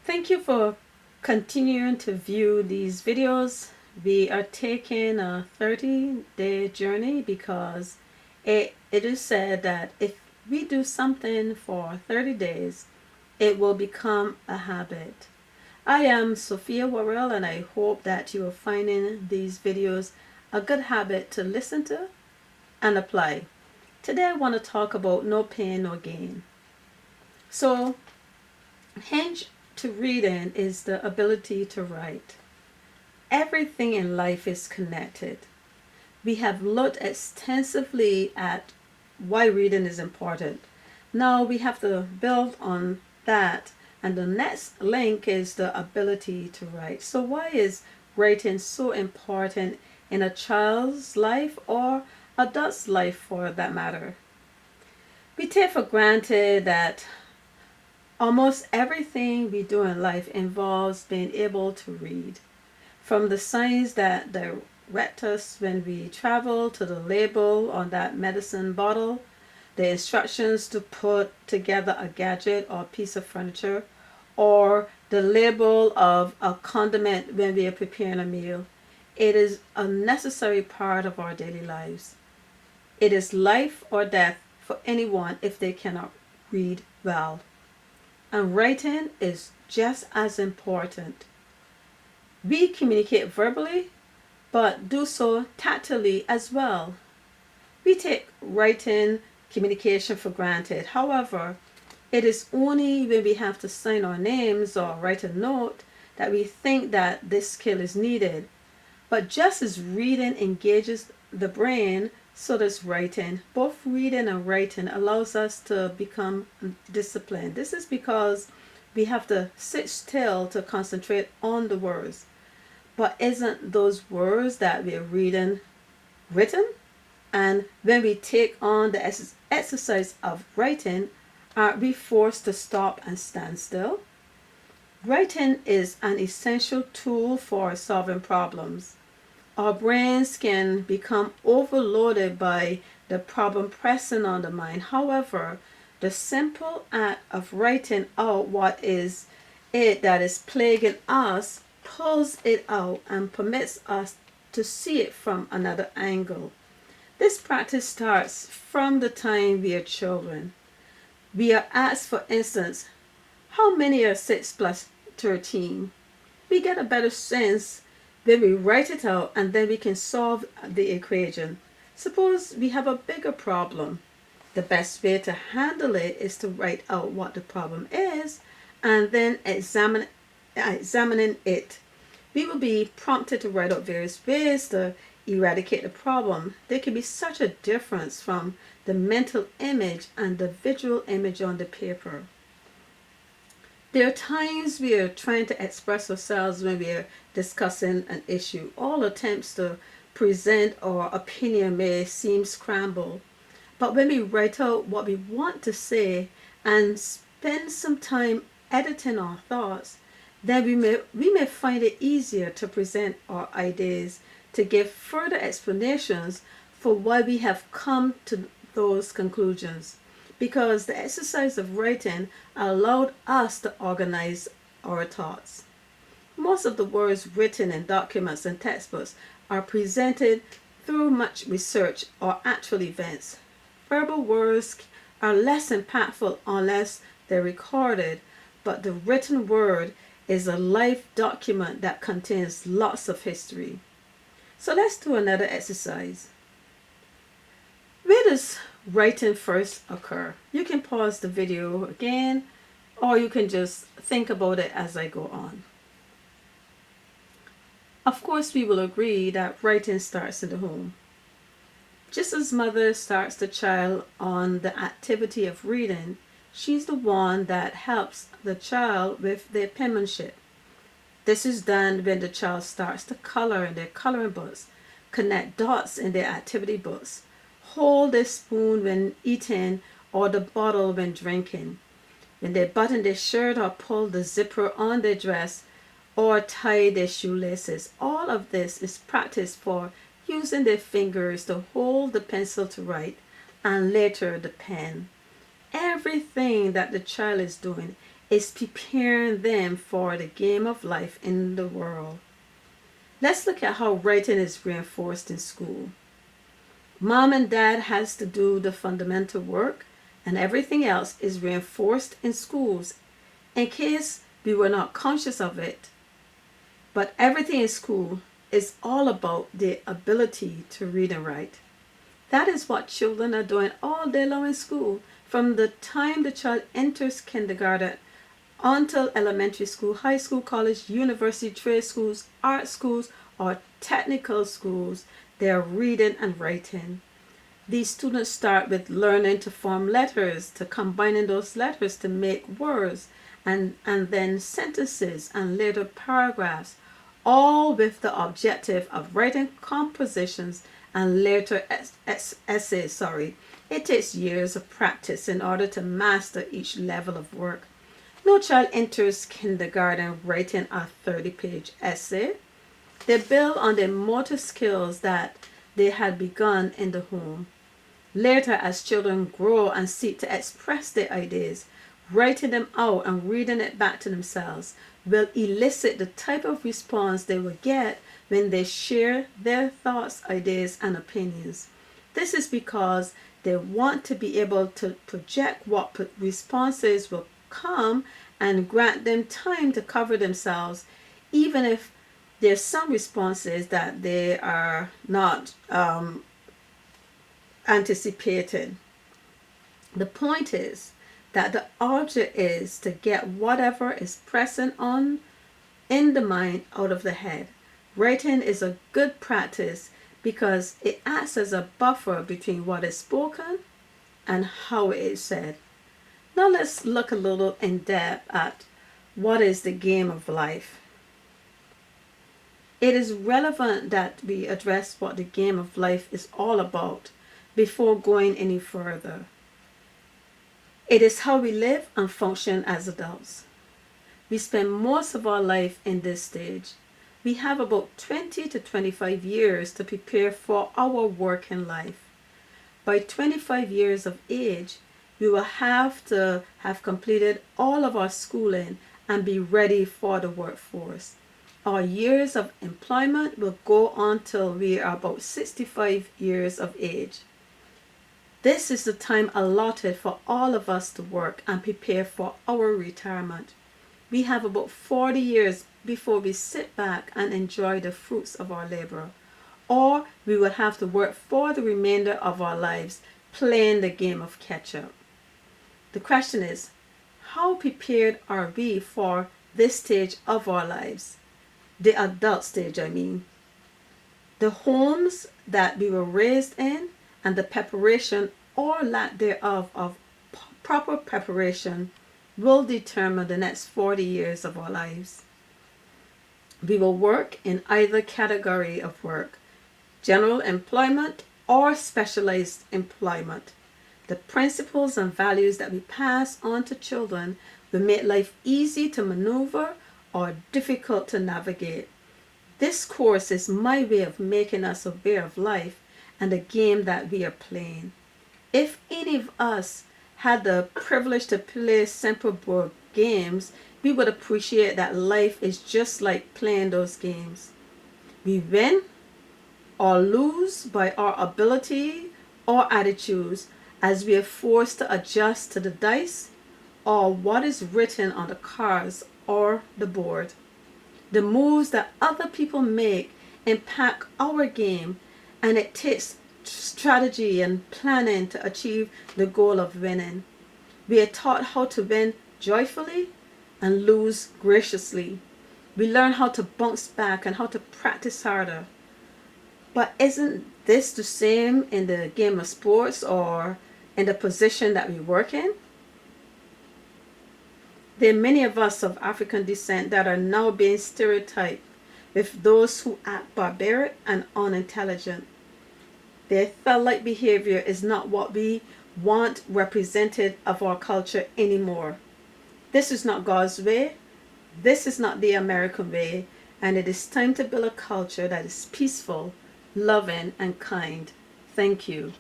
Thank you for continuing to view these videos. We are taking a 30-day journey because it is said that if we do something for 30 days, it will become a habit. I am Sophia Worrell, and I hope that you are finding these videos a good habit to listen to and apply. Today I want to talk about no pain, no gain. So hinge to reading is the ability to write. Everything in life is connected. We have looked extensively at why reading is important. Now we have to build on that, and the next link is the ability to write. So why is writing so important in a child's life or adult's life for that matter? We take for granted that almost everything we do in life involves being able to read. From the signs that direct us when we travel to the label on that medicine bottle, the instructions to put together a gadget or piece of furniture, or the label of a condiment when we are preparing a meal. It is a necessary part of our daily lives. It is life or death for anyone if they cannot read well. And writing is just as important. We communicate verbally, but do so tactily as well. We take writing communication for granted. However, it is only when we have to sign our names or write a note that we think that this skill is needed. But just as reading engages the brain, so does writing. Both reading and writing allows us to become disciplined. This is because we have to sit still to concentrate on the words. But isn't those words that we're reading written? And when we take on the exercise of writing, aren't we forced to stop and stand still? Writing is an essential tool for solving problems. Our brains can become overloaded by the problem pressing on the mind. However, the simple act of writing out what is it that is plaguing us pulls it out and permits us to see it from another angle. This practice starts from the time we are children. We are asked, for instance, how many are 6 plus 13? We get a better sense when we write it out, and then we can solve the equation. Suppose we have a bigger problem. The best way to handle it is to write out what the problem is and then examining it. We will be prompted to write out various ways to eradicate the problem. There can be such a difference from the mental image and the visual image on the paper. There are times we are trying to express ourselves when we are discussing an issue. All attempts to present our opinion may seem scrambled. But when we write out what we want to say and spend some time editing our thoughts, then we may find it easier to present our ideas, to give further explanations for why we have come to those conclusions. Because the exercise of writing allowed us to organize our thoughts. Most of the words written in documents and textbooks are presented through much research or actual events. Verbal words are less impactful unless they're recorded, but the written word is a life document that contains lots of history. So let's do another exercise. Where does writing first occur? You can pause the video again, or you can just think about it as I go on. Of course, we will agree that writing starts in the home. Just as mother starts the child on the activity of reading, she's the one that helps the child with their penmanship. This is done when the child starts to color in their coloring books, connect dots in their activity books, hold their spoon when eating or the bottle when drinking, when they button their shirt or pull the zipper on their dress or tie their shoelaces. All of this is practice for using their fingers to hold the pencil to write and later the pen. Everything that the child is doing is preparing them for the game of life in the world. Let's look at how writing is reinforced in school. Mom and dad has to do the fundamental work, and everything else is reinforced in schools in case we were not conscious of it. But everything in school is all about the ability to read and write. That is what children are doing all day long in school, from the time the child enters kindergarten until elementary school, high school, college, university, trade schools, art schools, or technical schools. They are reading and writing. These students start with learning to form letters, to combining those letters to make words, and then sentences and later paragraphs, all with the objective of writing compositions and later essays. It takes years of practice in order to master each level of work. No child enters kindergarten writing a 30-page essay. They build on the motor skills that they had begun in the home. Later, as children grow and seek to express their ideas, writing them out and reading it back to themselves will elicit the type of response they will get when they share their thoughts, ideas, and opinions. This is because they want to be able to project what responses will come and grant them time to cover themselves, even if there's some responses that they are not anticipating. The point is that the object is to get whatever is present on in the mind out of the head. Writing is a good practice because it acts as a buffer between what is spoken and how it is said. Now let's look a little in depth at what is the game of life. It is relevant that we address what the game of life is all about before going any further. It is how we live and function as adults. We spend most of our life in this stage. We have about 20 to 25 years to prepare for our working life. By 25 years of age, we will have to have completed all of our schooling and be ready for the workforce. Our years of employment will go on till we are about 65 years of age. This is the time allotted for all of us to work and prepare for our retirement. We have about 40 years before we sit back and enjoy the fruits of our labor, or we will have to work for the remainder of our lives playing the game of catch-up. The question is, how prepared are we for this stage of our lives? The adult stage, I mean. The homes that we were raised in and the preparation or lack thereof of proper preparation will determine the next 40 years of our lives. We will work in either category of work, general employment or specialized employment. The principles and values that we pass on to children will make life easy to maneuver or difficult to navigate. This course is my way of making us aware of life and the game that we are playing. If any of us had the privilege to play simple board games, we would appreciate that life is just like playing those games. We win or lose by our ability or attitudes as we are forced to adjust to the dice or what is written on the cards or the board. The moves that other people make impact our game, and it takes strategy and planning to achieve the goal of winning. We are taught how to win joyfully and lose graciously. We learn how to bounce back and how to practice harder. But isn't this the same in the game of sports or in the position that we work in? There are many of us of African descent that are now being stereotyped with those who act barbaric and unintelligent. Their thug-like behavior is not what we want represented of our culture anymore. This is not God's way. This is not the American way. And it is time to build a culture that is peaceful, loving, and kind. Thank you.